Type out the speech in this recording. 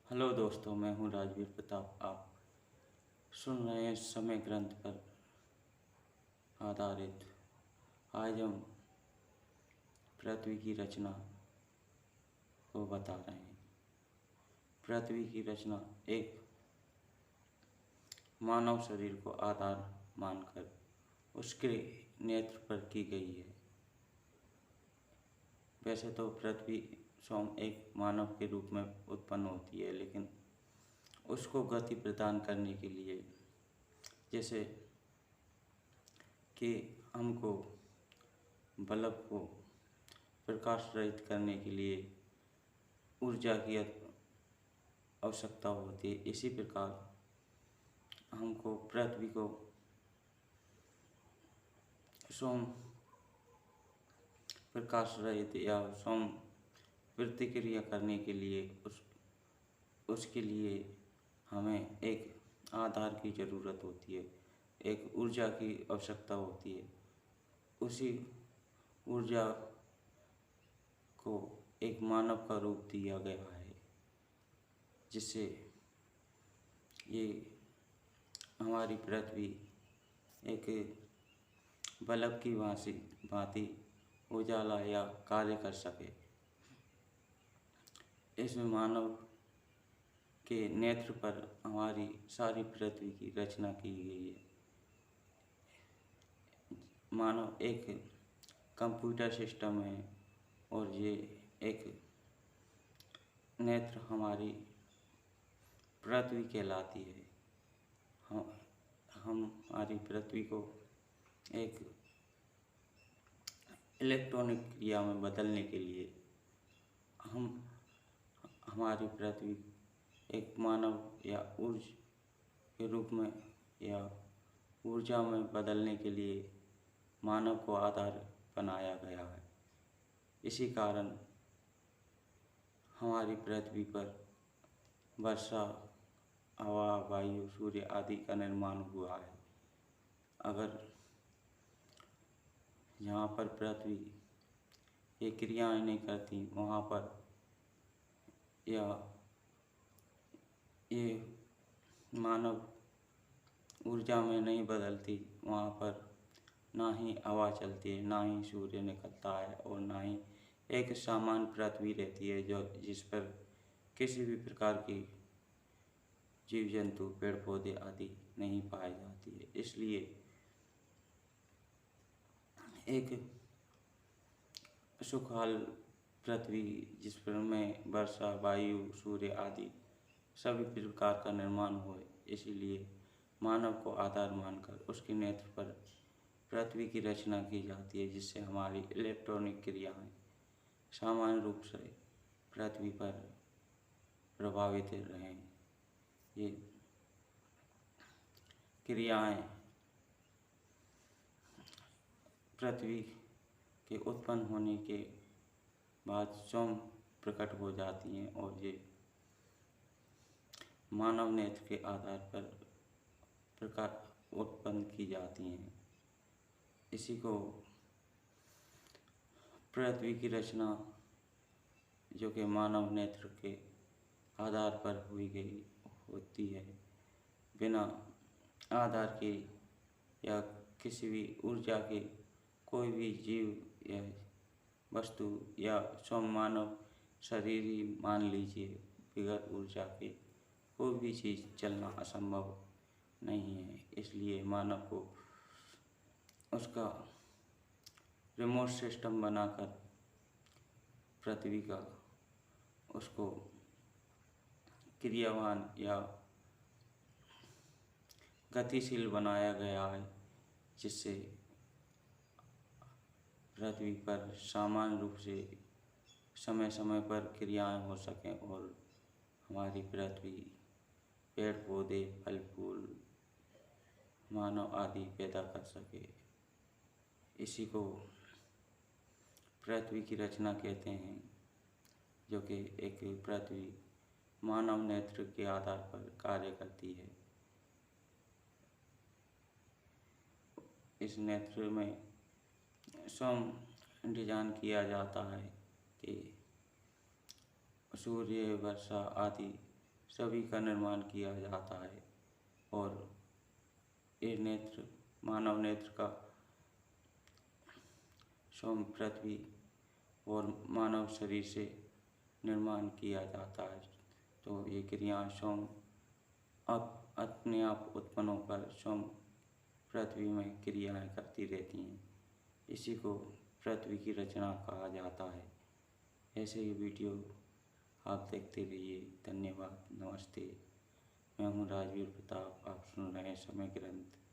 Hello दोस्तों, मैं हूं राजवीर प्रताप। आप सुन रहे हैं समय ग्रंथ पर आधारित। आज हम पृथ्वी की रचना को बता रहे हैं। पृथ्वी की रचना एक मानव शरीर को आधार मानकर उसके नेत्र पर की गई है। वैसे तो पृथ्वी स्वयं एक मानव के रूप में उत्पन्न होती है, लेकिन उसको गति प्रदान करने के लिए, जैसे कि हमको बल्ब को प्रकाश रहित करने के लिए ऊर्जा की आवश्यकता होती है, इसी प्रकार हमको पृथ्वी को स्वयं प्रकाश रहित या स्वयं प्रतिक्रिया करने के लिए उसके लिए हमें एक आधार की ज़रूरत होती है, एक ऊर्जा की आवश्यकता होती है। उसी ऊर्जा को एक मानव का रूप दिया गया है, जिससे ये हमारी पृथ्वी एक बल्ब की भांति उजाला या कार्य कर सके। इसमें मानव के नेत्र पर हमारी सारी पृथ्वी की रचना की गई है। मानव एक कंप्यूटर सिस्टम है और ये एक नेत्र हमारी पृथ्वी कहलाती है। हम हमारी पृथ्वी को एक इलेक्ट्रॉनिक क्रिया में बदलने के लिए हमारी पृथ्वी एक मानव या ऊर्जा के रूप में या ऊर्जा में बदलने के लिए मानव को आधार बनाया गया है। इसी कारण हमारी पृथ्वी पर वर्षा, हवा, वायु, सूर्य आदि का निर्माण हुआ है। अगर जहाँ पर पृथ्वी ये क्रियाएं नहीं करती, वहाँ पर या ये मानव ऊर्जा में नहीं बदलती, वहाँ पर ना ही हवा चलती है, ना ही सूर्य निकलता है और ना ही एक सामान्य पृथ्वी रहती है जिस पर किसी भी प्रकार की जीव जंतु, पेड़ पौधे आदि नहीं पाए जाती है। इसलिए एक सुखाल पृथ्वी जिस पर में वर्षा, वायु, सूर्य आदि सभी प्रकार का निर्माण हो, इसीलिए मानव को आधार मानकर उसके नेत्र पर पृथ्वी की रचना की जाती है, जिससे हमारी इलेक्ट्रॉनिक क्रियाएं सामान्य रूप से पृथ्वी पर प्रभावित रहें। ये क्रियाएं पृथ्वी के उत्पन्न होने के बाद स्वयं प्रकट हो जाती हैं और ये मानव नेत्र के आधार पर प्रकाश उत्पन्न की जाती हैं। इसी को पृथ्वी की रचना, जो कि मानव नेत्र के आधार पर हुई गई होती है, बिना आधार के या किसी भी ऊर्जा के कोई भी जीव या वस्तु या स्वयं मानव शरीर ही मान लीजिए, बगैर ऊर्जा के कोई भी चीज़ चलना असंभव नहीं है। इसलिए मानव को उसका रिमोट सिस्टम बनाकर पृथ्वी का उसको क्रियावान या गतिशील बनाया गया है, जिससे पृथ्वी पर सामान्य रूप से समय समय पर क्रियाएं हो सकें और हमारी पृथ्वी पेड़ पौधे, फल फूल, मानव आदि पैदा कर सके। इसी को पृथ्वी की रचना कहते हैं, जो कि एक पृथ्वी मानव नेत्र के आधार पर कार्य करती है। इस नेत्र में स्वयं डिजाइन किया जाता है कि सूर्य, वर्षा आदि सभी का निर्माण किया जाता है। और ये नेत्र मानव नेत्र का स्वयं पृथ्वी और मानव शरीर से निर्माण किया जाता है। तो ये क्रियाएं स्वयं अपने आप उत्पन्न होकर स्वयं पृथ्वी में क्रियाएं करती रहती हैं। इसी को पृथ्वी की रचना कहा जाता है। ऐसे ही वीडियो आप देखते रहिए। धन्यवाद। नमस्ते। मैं हूँ राजवीर प्रताप। आप सुन रहे हैं समय ग्रंथ।